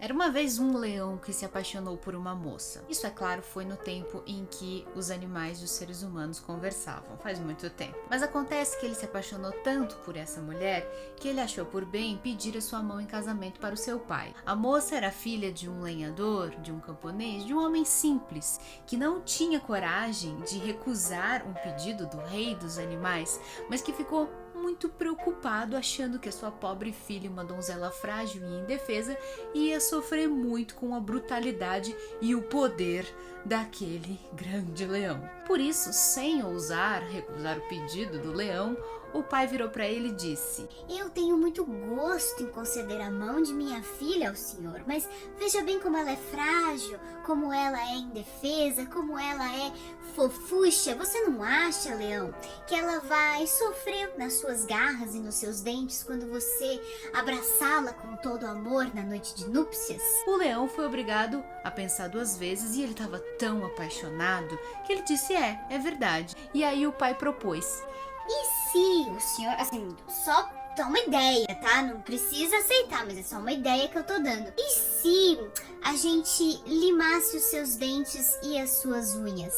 Era uma vez um leão que se apaixonou por uma moça. Isso, é claro, foi no tempo em que os animais e os seres humanos conversavam, faz muito tempo. Mas acontece que ele se apaixonou tanto por essa mulher que ele achou por bem pedir a sua mão em casamento para o seu pai. A moça era filha de um lenhador, de um camponês, de um homem simples, que não tinha coragem de recusar um pedido do rei dos animais, mas que ficou muito preocupado, achando que a sua pobre filha, uma donzela frágil e indefesa, ia sofrer muito com a brutalidade e o poder daquele grande leão. Por isso, sem ousar recusar o pedido do leão, o pai virou para ele e disse: Eu tenho muito gosto em conceder a mão de minha filha ao senhor, mas veja bem como ela é frágil, como ela é indefesa, como ela é fofucha. Você não acha, leão, que ela vai sofrer nas suas garras e nos seus dentes quando você abraçá-la com todo amor na noite de núpcias? O leão foi obrigado a pensar duas vezes e ele estava tão apaixonado que ele disse: é verdade. E aí o pai propôs: E se o senhor, assim, só uma ideia, tá? Não precisa aceitar, mas é só uma ideia que eu tô dando. E se a gente limasse os seus dentes e as suas unhas?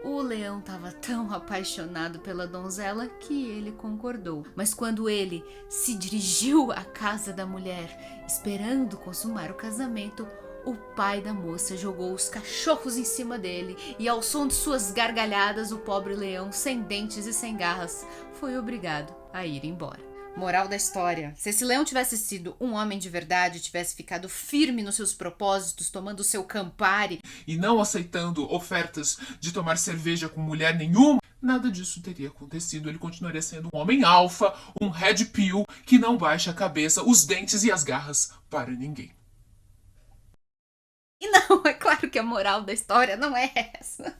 O leão estava tão apaixonado pela donzela que ele concordou. Mas quando ele se dirigiu à casa da mulher, esperando consumar o casamento, o pai da moça jogou os cachorros em cima dele e, ao som de suas gargalhadas, o pobre leão, sem dentes e sem garras, foi obrigado a ir embora. Moral da história: se esse leão tivesse sido um homem de verdade, tivesse ficado firme nos seus propósitos, tomando seu Campari e não aceitando ofertas de tomar cerveja com mulher nenhuma, nada disso teria acontecido. Ele continuaria sendo um homem alfa, um red pill que não baixa a cabeça, os dentes e as garras para ninguém. E não, é claro que a moral da história não é essa.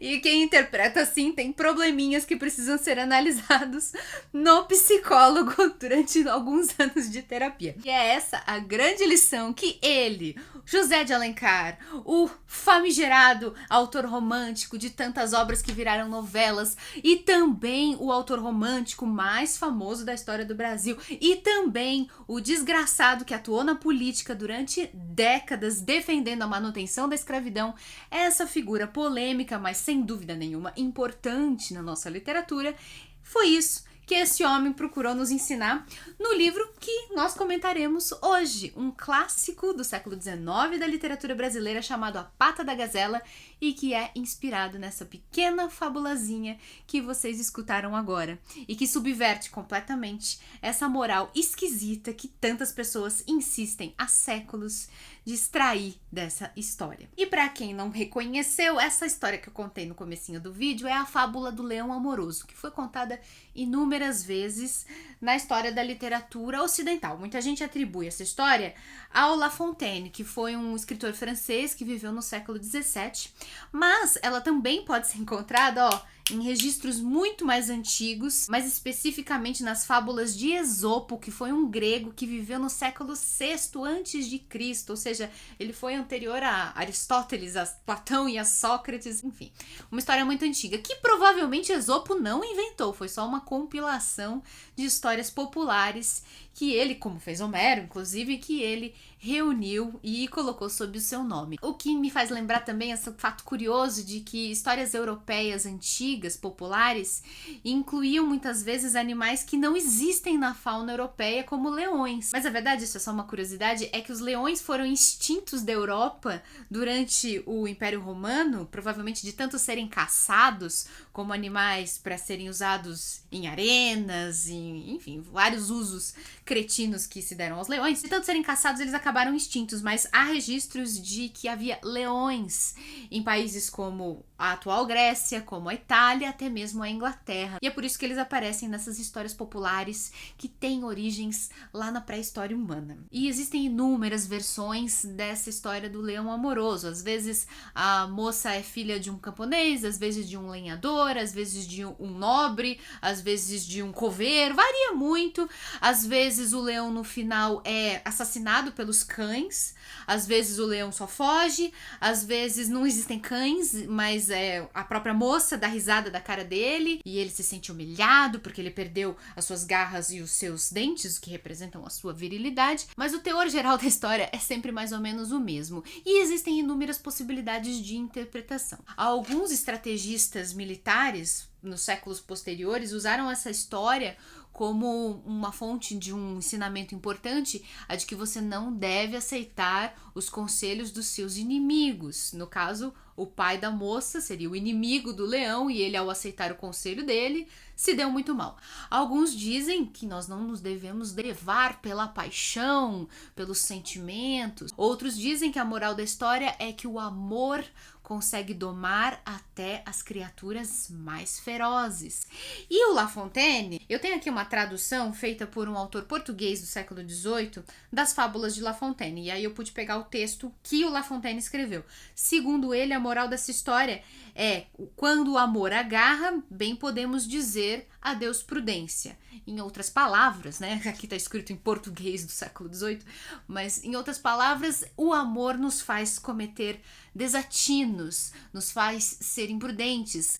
E quem interpreta assim tem probleminhas que precisam ser analisados no psicólogo durante alguns anos de terapia. E é essa a grande lição que ele, José de Alencar, o famigerado autor romântico de tantas obras que viraram novelas, e também o autor romântico mais famoso da história do Brasil, e também o desgraçado que atuou na política durante décadas defendendo a manutenção da escravidão, essa figura polêmica, mas sem dúvida nenhuma importante na nossa literatura, foi isso que esse homem procurou nos ensinar no livro que nós comentaremos hoje, um clássico do século XIX da literatura brasileira chamado A Pata da Gazela, e que é inspirado nessa pequena fabulazinha que vocês escutaram agora, e que subverte completamente essa moral esquisita que tantas pessoas insistem há séculos de extrair dessa história. E para quem não reconheceu, essa história que eu contei no comecinho do vídeo é a fábula do leão amoroso, que foi contada inúmeras vezes na história da literatura ocidental. Muita gente atribui essa história ao La Fontaine, que foi um escritor francês que viveu no século XVII, mas ela também pode ser encontrada, em registros muito mais antigos, mais especificamente nas fábulas de Esopo, que foi um grego que viveu no século VI antes de Cristo, ou seja, ele foi anterior a Aristóteles, a Platão e a Sócrates, enfim, uma história muito antiga, que provavelmente Esopo não inventou, foi só uma compilação de histórias populares que ele, como fez Homero, inclusive, que ele reuniu e colocou sob o seu nome. O que me faz lembrar também esse fato curioso de que histórias europeias antigas, populares, incluíam muitas vezes animais que não existem na fauna europeia, como leões. Mas a verdade, isso é só uma curiosidade, é que os leões foram extintos da Europa durante o Império Romano, provavelmente de tanto serem caçados como animais para serem usados em arenas, enfim, vários usos cretinos que se deram aos leões. De tanto serem caçados, eles acabaram extintos, mas há registros de que havia leões em países como a atual Grécia, como a Itália, até mesmo a Inglaterra. E é por isso que eles aparecem nessas histórias populares que têm origens lá na pré-história humana. E existem inúmeras versões dessa história do leão amoroso. Às vezes a moça é filha de um camponês, às vezes de um lenhador, às vezes de um nobre, às vezes de um coveiro, varia muito. Às vezes o leão no final é assassinado pelos cães, às vezes o leão só foge, às vezes não existem cães, mas vezes a própria moça dá risada da cara dele e ele se sente humilhado porque ele perdeu as suas garras e os seus dentes, que representam a sua virilidade, mas o teor geral da história é sempre mais ou menos o mesmo. E existem inúmeras possibilidades de interpretação. Alguns estrategistas militares nos séculos posteriores usaram essa história como uma fonte de um ensinamento importante, a de que você não deve aceitar os conselhos dos seus inimigos. No caso, o pai da moça seria o inimigo do leão e ele, ao aceitar o conselho dele, se deu muito mal. Alguns dizem que nós não nos devemos levar pela paixão, pelos sentimentos. Outros dizem que a moral da história é que o amor consegue domar até as criaturas mais ferozes. E o La Fontaine, eu tenho aqui uma tradução feita por um autor português do século XVIII das Fábulas de La Fontaine, e aí eu pude pegar o texto que o La Fontaine escreveu. Segundo ele, a moral dessa história é: quando o amor agarra, bem podemos dizer adeus prudência. Em outras palavras, né? Aqui está escrito em português do século XVIII, mas em outras palavras, o amor nos faz cometer desatinos, nos faz ser imprudentes.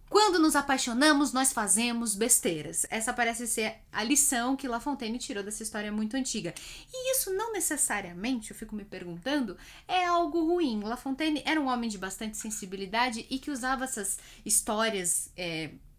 Quando nos apaixonamos, nós fazemos besteiras. Essa parece ser a lição que La Fontaine tirou dessa história muito antiga. E isso não necessariamente, eu fico me perguntando, é algo ruim. La Fontaine era um homem de bastante sensibilidade e que usava essas histórias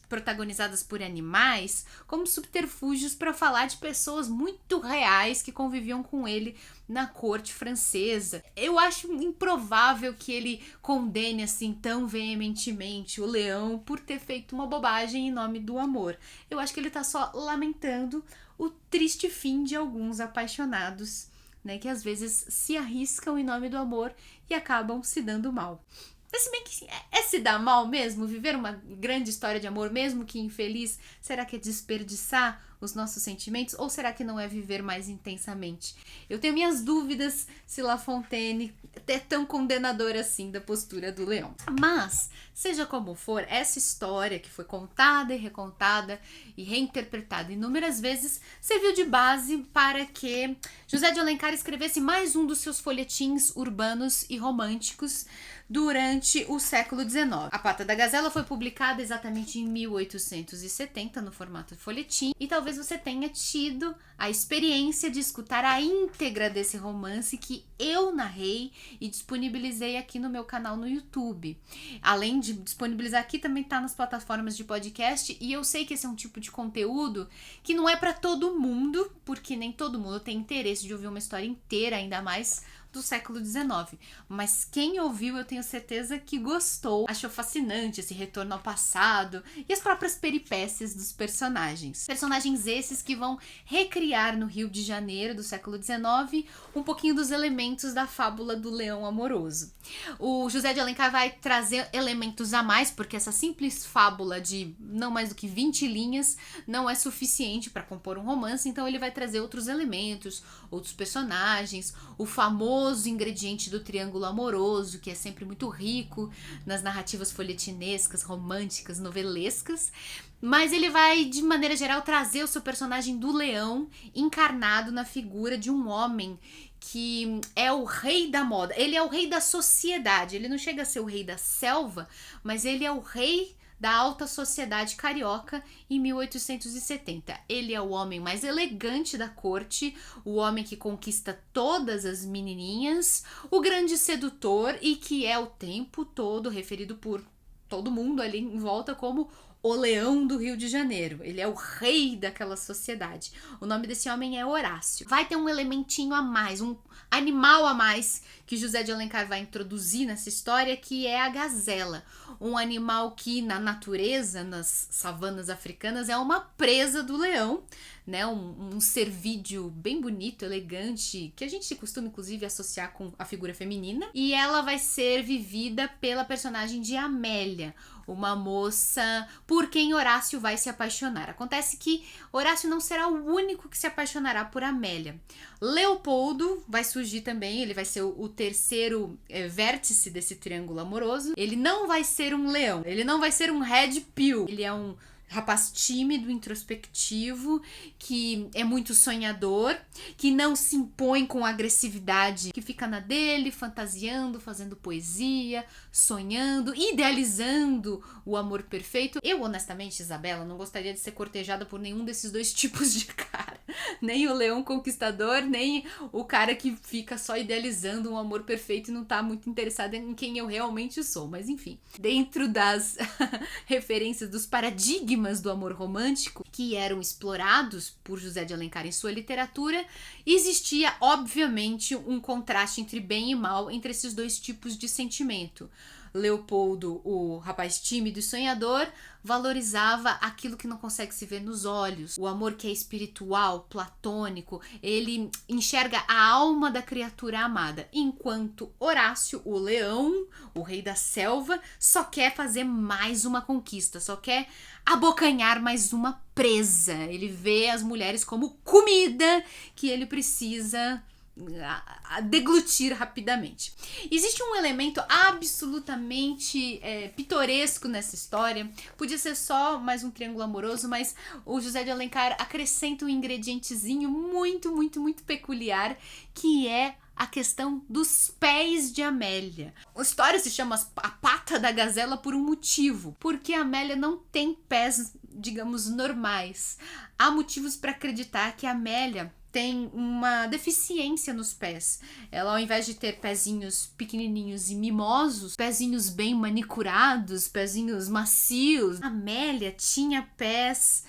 protagonizadas por animais como subterfúgios para falar de pessoas muito reais que conviviam com ele na corte francesa. Eu acho improvável que ele condene assim tão veementemente o leão por ter feito uma bobagem em nome do amor. Eu acho que ele tá só lamentando o triste fim de alguns apaixonados, né, que às vezes se arriscam em nome do amor e acabam se dando mal. Mas se bem que é se dar mal mesmo, viver uma grande história de amor, mesmo que infeliz, será que é desperdiçar os nossos sentimentos? Ou será que não é viver mais intensamente? Eu tenho minhas dúvidas se La Fontaine é tão condenador assim da postura do leão. Mas, seja como for, essa história que foi contada e recontada e reinterpretada inúmeras vezes serviu de base para que José de Alencar escrevesse mais um dos seus folhetins urbanos e românticos durante o século XIX. A Pata da Gazela foi publicada exatamente em 1870 no formato folhetim, e talvez você tenha tido a experiência de escutar a íntegra desse romance que eu narrei e disponibilizei aqui no meu canal no YouTube. Além de disponibilizar aqui, também está nas plataformas de podcast, e eu sei que esse é um tipo de conteúdo que não é para todo mundo, porque nem todo mundo tem interesse de ouvir uma história inteira, ainda mais do século XIX, mas quem ouviu eu tenho certeza que gostou, achou fascinante esse retorno ao passado e as próprias peripécias dos personagens. Personagens esses que vão recriar no Rio de Janeiro do século XIX um pouquinho dos elementos da fábula do leão amoroso. O José de Alencar vai trazer elementos a mais, porque essa simples fábula de não mais do que 20 linhas não é suficiente para compor um romance, então ele vai trazer outros elementos, outros personagens, o famoso ingrediente do triângulo amoroso, que é sempre muito rico nas narrativas folhetinescas, românticas, novelescas, mas ele vai, de maneira geral, trazer o seu personagem do leão encarnado na figura de um homem que é o rei da moda. Ele é o rei da sociedade, ele não chega a ser o rei da selva, mas ele é o rei da alta sociedade carioca em 1870. Ele é o homem mais elegante da corte, o homem que conquista todas as menininhas, o grande sedutor e que é o tempo todo referido por todo mundo ali em volta como o leão do Rio de Janeiro. Ele é o rei daquela sociedade. O nome desse homem é Horácio. Vai ter um elementinho a mais, um animal a mais que José de Alencar vai introduzir nessa história, que é a gazela. Um animal que na natureza, nas savanas africanas, é uma presa do leão, né? Um cervídeo bem bonito, elegante, que a gente costuma inclusive associar com a figura feminina. E ela vai ser vivida pela personagem de Amélia, uma moça por quem Horácio vai se apaixonar. Acontece que Horácio não será o único que se apaixonará por Amélia. Leopoldo vai surgir também, ele vai ser o terceiro vértice desse triângulo amoroso. Ele não vai ser um leão, ele não vai ser um red pill, ele é um rapaz tímido, introspectivo, que é muito sonhador, que não se impõe com agressividade, que fica na dele, fantasiando, fazendo poesia, sonhando, idealizando o amor perfeito. Eu, honestamente, Isabela, não gostaria de ser cortejada por nenhum desses dois tipos de cara. Nem o leão conquistador, nem o cara que fica só idealizando um amor perfeito e não tá muito interessado em quem eu realmente sou. Mas enfim, dentro das referências dos paradigmas do amor romântico que eram explorados por José de Alencar em sua literatura, existia obviamente um contraste entre bem e mal entre esses dois tipos de sentimento. Leopoldo, o rapaz tímido e sonhador, valorizava aquilo que não consegue se ver nos olhos, o amor que é espiritual, platônico, ele enxerga a alma da criatura amada, enquanto Horácio, o leão, o rei da selva, só quer fazer mais uma conquista, só quer abocanhar mais uma presa. Ele vê as mulheres como comida que ele precisa a deglutir rapidamente. Existe um elemento absolutamente pitoresco nessa história. Podia ser só mais um triângulo amoroso, mas o José de Alencar acrescenta um ingredientezinho muito, muito, muito peculiar, que é a questão dos pés de Amélia. A história se chama A Pata da Gazela por um motivo, porque a Amélia não tem pés, digamos, normais. Há motivos para acreditar que a Amélia tem uma deficiência nos pés. Ela, ao invés de ter pezinhos pequenininhos e mimosos, pezinhos bem manicurados, pezinhos macios, a Amélia tinha pés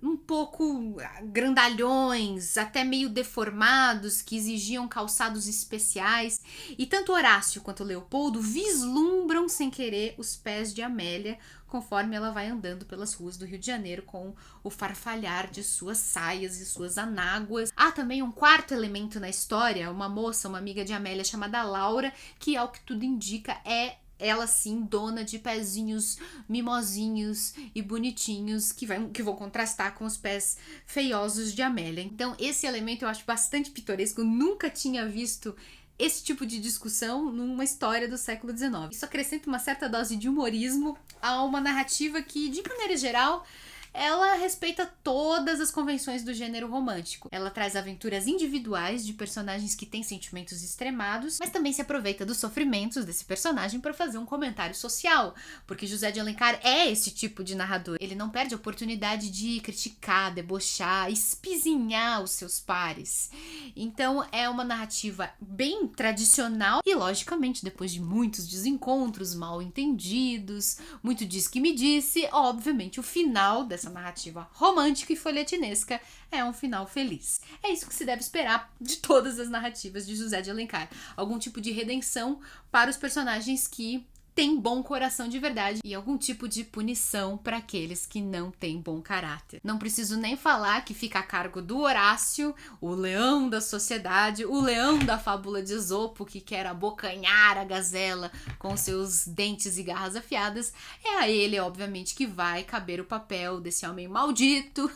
um pouco grandalhões, até meio deformados, que exigiam calçados especiais. E tanto Horácio quanto Leopoldo vislumbram sem querer os pés de Amélia conforme ela vai andando pelas ruas do Rio de Janeiro com o farfalhar de suas saias e suas anáguas. Há também um quarto elemento na história, uma moça, uma amiga de Amélia chamada Laura, que ao que tudo indica é ela sim, dona de pezinhos mimosinhos e bonitinhos que vão contrastar com os pés feiosos de Amélia. Então esse elemento eu acho bastante pitoresco, eu nunca tinha visto esse tipo de discussão numa história do século XIX. Isso acrescenta uma certa dose de humorismo a uma narrativa que, de maneira geral, ela respeita todas as convenções do gênero romântico. Ela traz aventuras individuais de personagens que têm sentimentos extremados, mas também se aproveita dos sofrimentos desse personagem para fazer um comentário social, porque José de Alencar é esse tipo de narrador. Ele não perde a oportunidade de criticar, debochar, espizinhar os seus pares. Então é uma narrativa bem tradicional e, logicamente, depois de muitos desencontros, mal entendidos, muito diz que me disse, obviamente o final dessa narrativa romântica e folhetinesca é um final feliz. É isso que se deve esperar de todas as narrativas de José de Alencar. Algum tipo de redenção para os personagens que têm bom coração de verdade e algum tipo de punição para aqueles que não têm bom caráter. Não preciso nem falar que fica a cargo do Horácio, o leão da sociedade, o leão da fábula de Esopo, que quer abocanhar a gazela com seus dentes e garras afiadas. É a ele, obviamente, que vai caber o papel desse homem maldito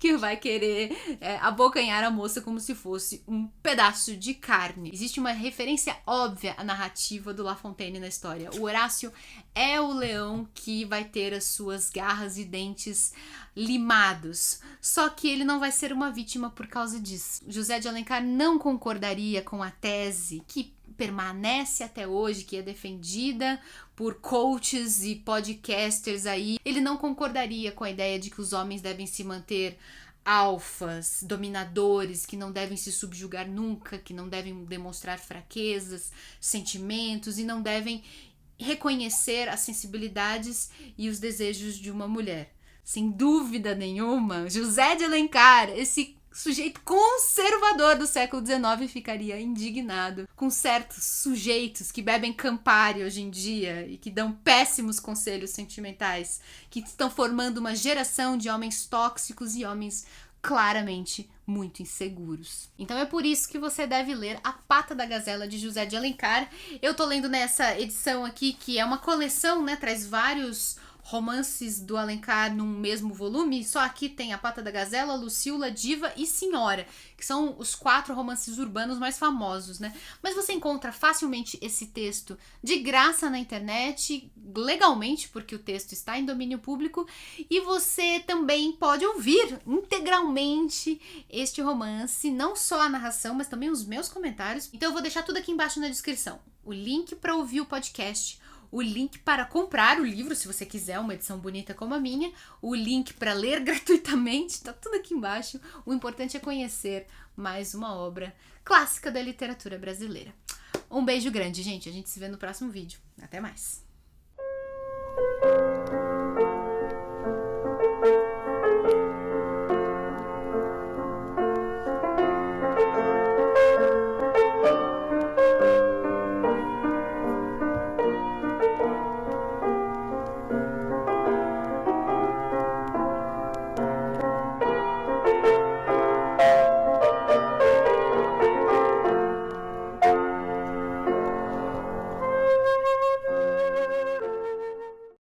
que vai querer abocanhar a moça como se fosse um pedaço de carne. Existe uma referência óbvia à narrativa do La Fontaine na história. O Horácio é o leão que vai ter as suas garras e dentes limados, só que ele não vai ser uma vítima por causa disso. José de Alencar não concordaria com a tese que permanece até hoje, que é defendida por coaches e podcasters aí. Ele não concordaria com a ideia de que os homens devem se manter alfas, dominadores, que não devem se subjugar nunca, que não devem demonstrar fraquezas, sentimentos e não devem reconhecer as sensibilidades e os desejos de uma mulher. Sem dúvida nenhuma, José de Alencar, esse sujeito conservador do século XIX, ficaria indignado com certos sujeitos que bebem Campari hoje em dia e que dão péssimos conselhos sentimentais, que estão formando uma geração de homens tóxicos e homens claramente muito inseguros. Então é por isso que você deve ler A Pata da Gazela, de José de Alencar. Eu tô lendo nessa edição aqui, que é uma coleção, né? Traz vários romances do Alencar num mesmo volume, só aqui tem A Pata da Gazela, Lucila, Diva e Senhora, que são os 4 romances urbanos mais famosos, né? Mas você encontra facilmente esse texto de graça na internet, legalmente, porque o texto está em domínio público, e você também pode ouvir integralmente este romance, não só a narração, mas também os meus comentários. Então eu vou deixar tudo aqui embaixo na descrição. O link para ouvir o podcast, o link para comprar o livro, se você quiser uma edição bonita como a minha, o link para ler gratuitamente, tá tudo aqui embaixo. O importante é conhecer mais uma obra clássica da literatura brasileira. Um beijo grande, gente. A gente se vê no próximo vídeo. Até mais!